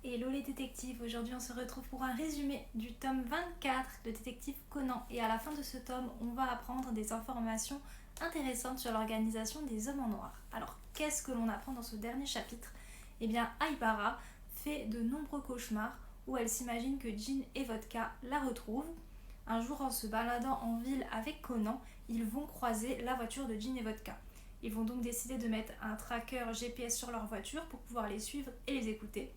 Hello les détectives, aujourd'hui on se retrouve pour un résumé du tome 24 de Détective Conan et à la fin de ce tome on va apprendre des informations intéressantes sur l'organisation des hommes en noir. Alors qu'est-ce que l'on apprend dans ce dernier chapitre? Eh bien Aibara fait de nombreux cauchemars où elle s'imagine que Jean et Vodka la retrouvent. Un jour en se baladant en ville avec Conan, ils vont croiser la voiture de Jean et Vodka. Ils vont donc décider de mettre un tracker GPS sur leur voiture pour pouvoir les suivre et les écouter.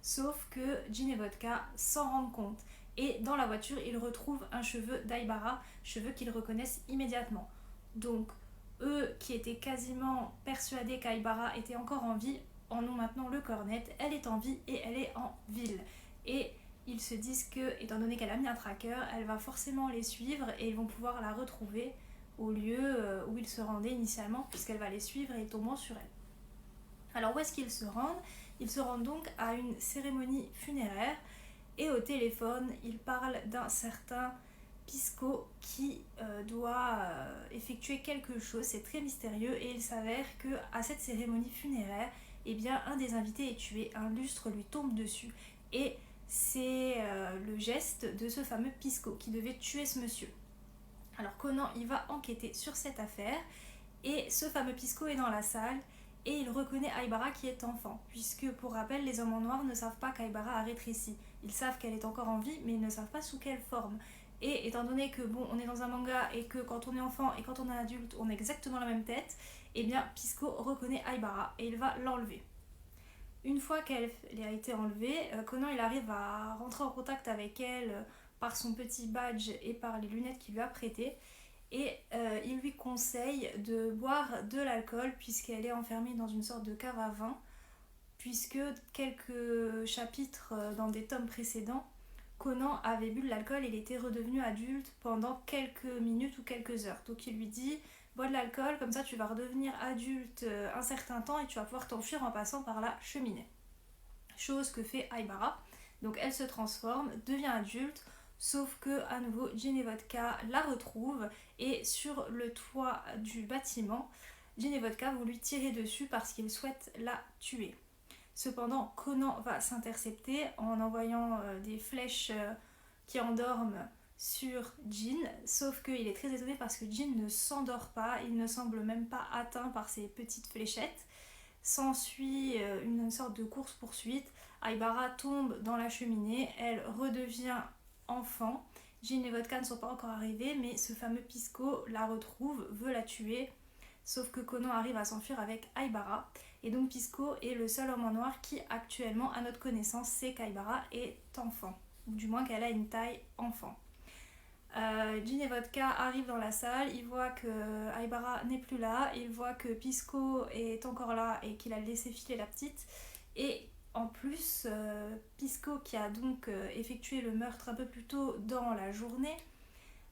Sauf que Jean et Vodka s'en rendent compte. Et dans la voiture, ils retrouvent un cheveu d'Aibara, cheveu qu'ils reconnaissent immédiatement. Donc, eux qui étaient quasiment persuadés qu'Aibara était encore en vie, en ont maintenant le cœur net. Elle est en vie et elle est en ville. Et ils se disent que, étant donné qu'elle a mis un tracker, elle va forcément les suivre et ils vont pouvoir la retrouver au lieu où ils se rendaient initialement, puisqu'elle va les suivre et tombant sur elle. Alors où est-ce qu'ils se rendent? Ils se rendent donc à une cérémonie funéraire et au téléphone, ils parlent d'un certain Pisco qui doit effectuer quelque chose. C'est très mystérieux et il s'avère qu'à cette cérémonie funéraire, eh bien, un des invités est tué, un lustre lui tombe dessus et c'est le geste de ce fameux Pisco qui devait tuer ce monsieur. Alors Conan, il va enquêter sur cette affaire et ce fameux Pisco est dans la salle et il reconnaît Aibara qui est enfant, puisque pour rappel, les hommes en noir ne savent pas qu'Aibara a rétréci. Ils savent qu'elle est encore en vie, mais ils ne savent pas sous quelle forme. Et étant donné que bon, on est dans un manga et que quand on est enfant et quand on est adulte, on a exactement la même tête, eh bien Pisco reconnaît Aibara et il va l'enlever. Une fois qu'elle a été enlevée, Conan il arrive à rentrer en contact avec elle par son petit badge et par les lunettes qu'il lui a prêtées. Et il lui conseille de boire de l'alcool puisqu'elle est enfermée dans une sorte de cave à vin, puisque quelques chapitres dans des tomes précédents, Conan avait bu de l'alcool et il était redevenu adulte pendant quelques minutes ou quelques heures. Donc il lui dit, bois de l'alcool, comme ça tu vas redevenir adulte un certain temps et tu vas pouvoir t'enfuir en passant par la cheminée. Chose que fait Aibara. Donc elle se transforme, devient adulte, sauf que à nouveau Jean et Vodka la retrouvent et sur le toit du bâtiment, Jean et Vodka vont lui tirer dessus parce qu'ils souhaitent la tuer. Cependant, Conan va s'intercepter en envoyant des flèches qui endorment sur Jean, sauf qu'il est très étonné parce que Jean ne s'endort pas, il ne semble même pas atteint par ces petites fléchettes. S'ensuit une sorte de course-poursuite. Aibara tombe dans la cheminée, elle redevient enfant. Jean et Vodka ne sont pas encore arrivés, mais ce fameux Pisco la retrouve, veut la tuer. Sauf que Conan arrive à s'enfuir avec Aibara. Et donc Pisco est le seul homme en noir qui actuellement, à notre connaissance, sait qu'Aibara est enfant. Ou du moins qu'elle a une taille enfant. Jean et Vodka arrivent dans la salle, ils voient que Aibara n'est plus là, ils voient que Pisco est encore là et qu'il a laissé filer la petite. Et en plus, Pisco, qui a donc effectué le meurtre un peu plus tôt dans la journée,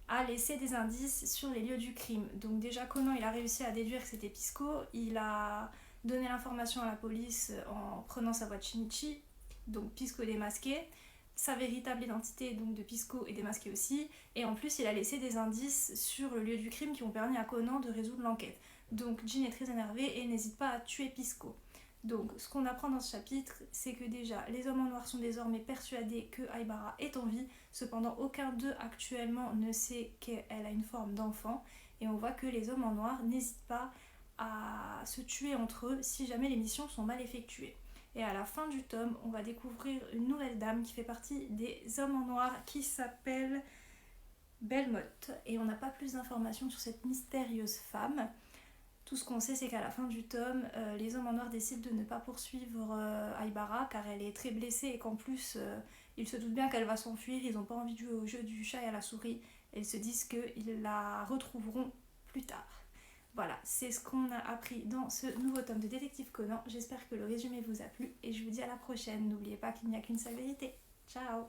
a laissé des indices sur les lieux du crime. Donc déjà Conan il a réussi à déduire que c'était Pisco, il a donné l'information à la police en prenant sa voix de Shinichi, donc Pisco démasqué. Sa véritable identité donc de Pisco est démasquée aussi, et en plus il a laissé des indices sur le lieu du crime qui ont permis à Conan de résoudre l'enquête. Donc Jean est très énervé et n'hésite pas à tuer Pisco. Donc ce qu'on apprend dans ce chapitre, c'est que déjà les hommes en noir sont désormais persuadés que Aibara est en vie, cependant aucun d'eux actuellement ne sait qu'elle a une forme d'enfant, et on voit que les hommes en noir n'hésitent pas à se tuer entre eux si jamais les missions sont mal effectuées. Et à la fin du tome, on va découvrir une nouvelle dame qui fait partie des hommes en noir qui s'appelle Belmotte. Et on n'a pas plus d'informations sur cette mystérieuse femme. Tout ce qu'on sait, c'est qu'à la fin du tome, les hommes en noir décident de ne pas poursuivre Aibara car elle est très blessée et qu'en plus, ils se doutent bien qu'elle va s'enfuir. Ils n'ont pas envie de jouer au jeu du chat et à la souris. Et ils se disent qu'ils la retrouveront plus tard. Voilà, c'est ce qu'on a appris dans ce nouveau tome de Détective Conan. J'espère que le résumé vous a plu et je vous dis à la prochaine. N'oubliez pas qu'il n'y a qu'une seule vérité. Ciao!